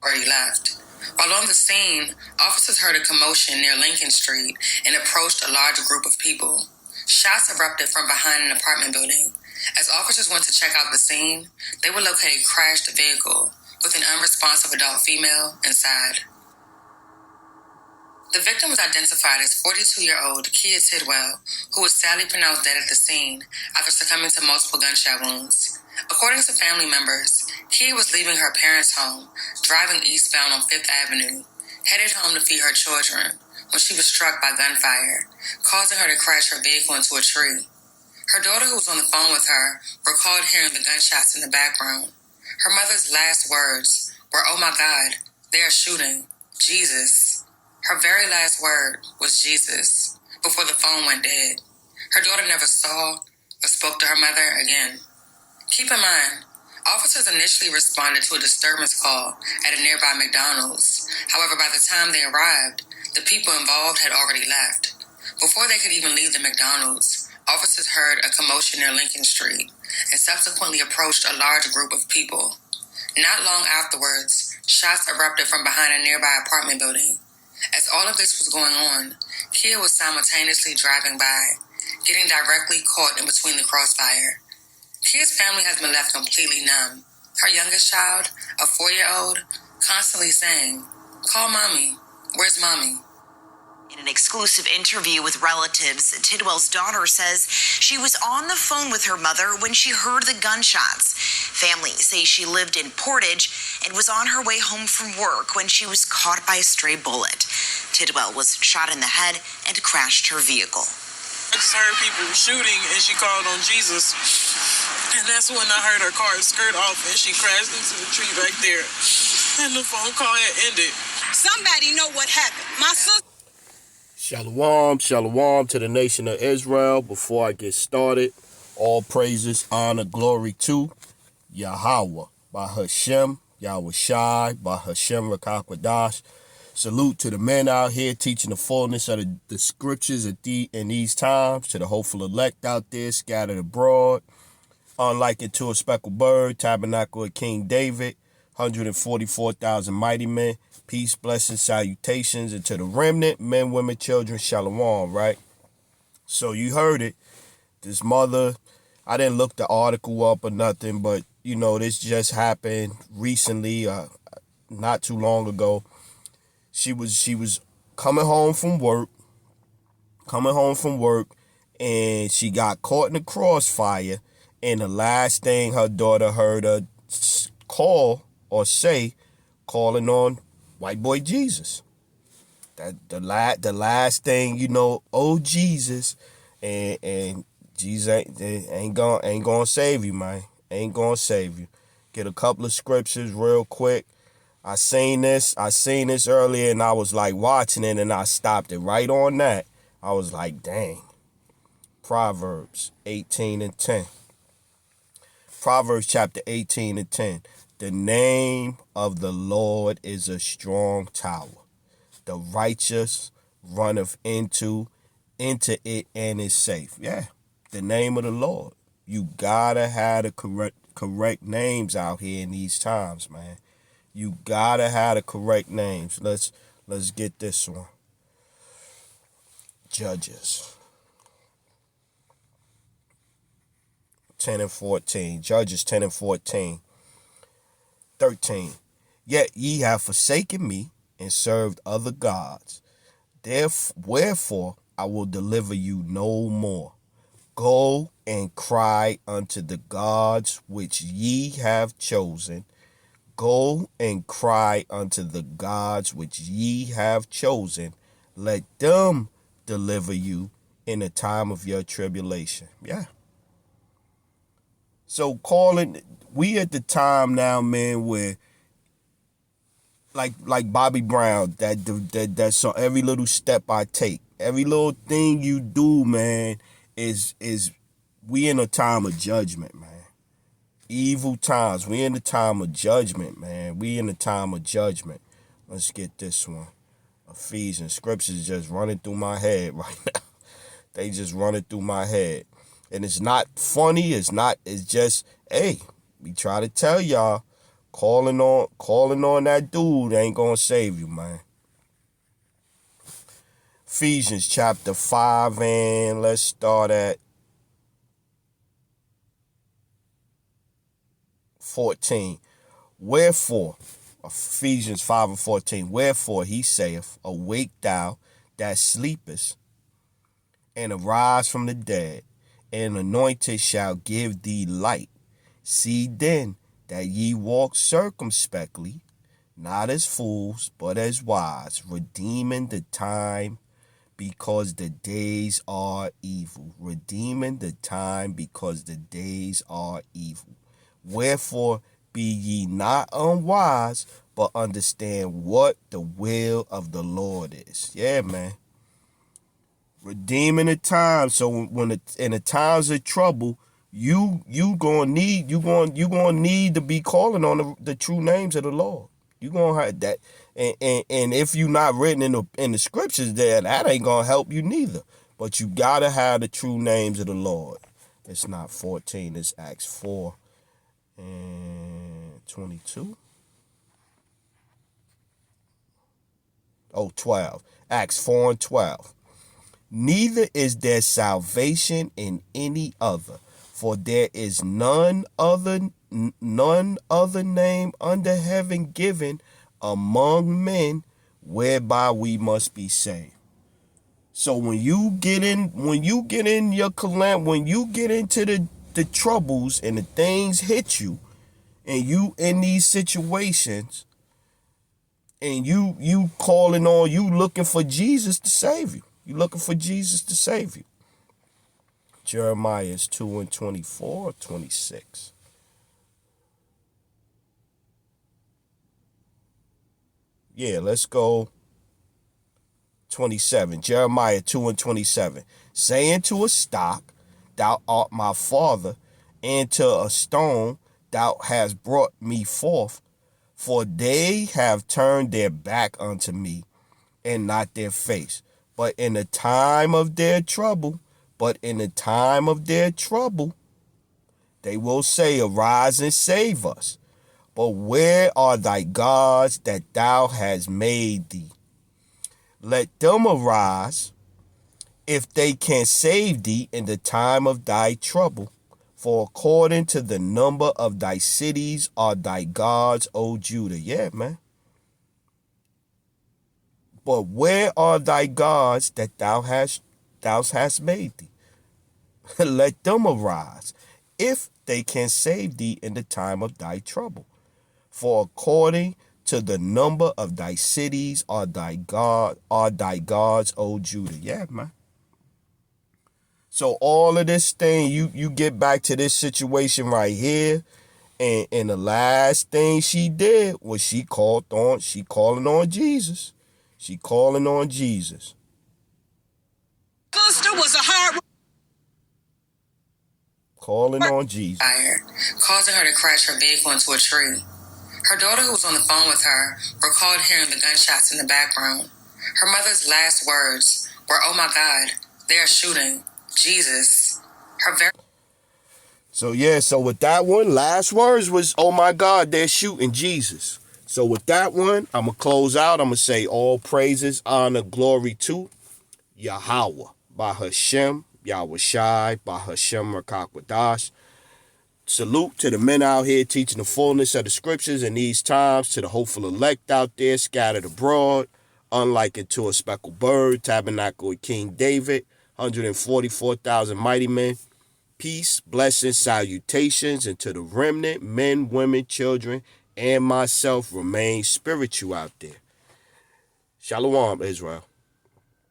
already left. While on the scene, officers heard a commotion near Lincoln Street and approached a large group of people. Shots erupted from behind an apartment building. As officers went to check out the scene, they would locate a crashed vehicle with an unresponsive adult female inside. The victim was identified as 42-year-old Kia Tidwell, who was sadly pronounced dead at the scene after succumbing to multiple gunshot wounds. According to family members, Kia was leaving her parents' home, driving eastbound on 5th Avenue, headed home to feed her children, when she was struck by gunfire, causing her to crash her vehicle into a tree. Her daughter, who was on the phone with her, recalled hearing the gunshots in the background. Her mother's last words were, "Oh my God, they are shooting. Jesus." Her very last word was Jesus, before the phone went dead. Her daughter never saw or spoke to her mother again. Keep in mind, officers initially responded to a disturbance call at a nearby McDonald's. However, by the time they arrived, the people involved had already left. Before they could even leave the McDonald's, officers heard a commotion near Lincoln Street and subsequently approached a large group of people. Not long afterwards, shots erupted from behind a nearby apartment building. As all of this was going on, Kia was simultaneously driving by, getting directly caught in between the crossfire. Kia's family has been left completely numb. Her youngest child, a 4-year-old, constantly saying, "Call mommy. Where's mommy?" In an exclusive interview with relatives, Tidwell's daughter says she was on the phone with her mother when she heard the gunshots. Family say she lived in Portage and was on her way home from work when she was caught by a stray bullet. Tidwell was shot in the head and crashed her vehicle. I just heard people shooting and she called on Jesus. And that's when I heard her car skirt off and she crashed into the tree back there. And the phone call had ended. Somebody know what happened. My sister. Shalom, shalom to the nation of Israel. Before I get started, all praises, honor, glory to Yahweh, by Hashem, Yahweh Shai, by Hashem Rakakwadash. Salute to the men out here teaching the fullness of the scriptures in these times, to the hopeful elect out there scattered abroad. Unlike it to a speckled bird, tabernacle of King David, 144,000 mighty men. Peace, blessings, salutations, and to the remnant, men, women, children, shalom, right? So you heard it. This mother, I didn't look the article up or nothing, but, you know, this just happened recently, not too long ago. She was coming home from work, and she got caught in the crossfire, and the last thing her daughter heard her call or say, calling on white boy Jesus. That the last thing, you know, oh Jesus, and Jesus ain't gonna save you, man. Ain't gonna save you. Get a couple of scriptures real quick. I seen this earlier, and I was like watching it, and I stopped it right on that. I was like, dang. Proverbs 18:10. Proverbs chapter 18:10. The name of the Lord is a strong tower. The righteous runneth into it and is safe. Yeah, the name of the Lord. You gotta have the correct names out here in these times, man. You gotta have the correct names. Let's get this one. Judges 10:14. Judges 10:14. 13. Yet ye have forsaken me and served other gods. Wherefore I will deliver you no more. Go and cry unto the gods which ye have chosen. Go and cry unto the gods which ye have chosen. Let them deliver you in the time of your tribulation. Yeah. So we at the time now, man, where like Bobby Brown, that so every little step I take, every little thing you do, man, is we in a time of judgment, man. Evil times. We in the time of judgment, man. We in the time of judgment. Let's get this one. Ephesians. Scriptures just running through my head right now. They just running through my head. And it's not funny. It's just, hey, we try to tell y'all Calling on that dude ain't gonna save you, man. Ephesians chapter 5, and let's start at 14. Wherefore, Ephesians 5 and 14, wherefore he saith, awake thou that sleepest, and arise from the dead, and anointed shall give thee light. See then that ye walk circumspectly, not as fools, but as wise, redeeming the time, because the days are evil. Redeeming the time, because the days are evil. Wherefore be ye not unwise, but understand what the will of the Lord is. Yeah, man. Redeeming the time. So when in the times of trouble, you gonna need to be calling on the true names of the Lord. You gonna have that, and if you not written in the scriptures, there, that ain't gonna help you neither. But you gotta have the true names of the Lord. It's not 14. It's Acts 4 and 22. Oh, 12. Acts 4 and 12. Neither is there salvation in any other, for there is none other name under heaven given among men whereby we must be saved. So when you get in your calamity, when you get into the troubles and the things hit you, and you in these situations, and you looking for Jesus to save you. You looking for Jesus to save you. Jeremiah is 2 and 24, 26. Yeah, let's go 27. Jeremiah 2 and 27. Saying to a stock, thou art my father, and to a stone, thou hast brought me forth. For they have turned their back unto me, and not their face. But in the time of their trouble, they will say, arise and save us. But where are thy gods that thou hast made thee? Let them arise, if they can save thee in the time of thy trouble. For according to the number of thy cities are thy gods, O Judah. Yeah, man. But where are thy gods that thou hast made thee? Let them arise, if they can save thee in the time of thy trouble. For according to the number of thy cities are thy gods, O Judah. Yeah, man. So all of this thing, you get back to this situation right here, and the last thing she did was she calling on Jesus. She calling on Jesus. Sister was a hard Calling on Jesus. Fire, causing her to crash her vehicle into a tree. Her daughter, who was on the phone with her, recalled hearing the gunshots in the background. Her mother's last words were, "Oh my God, they are shooting. Jesus." So with that one, last words was, "Oh my God, they're shooting Jesus." So with that one, I'm going to close out. I'm going to say all praises, honor, glory to Yahweh, Bahashem, Yahweh Shai, Bahashem Rakakwadash. Salute to the men out here teaching the fullness of the scriptures in these times, to the hopeful elect out there scattered abroad, unlike unto a speckled bird, tabernacle with King David, 144,000 mighty men. Peace, blessings, salutations, and to the remnant, men, women, children, and myself remain spiritual out there. Shalom, Israel.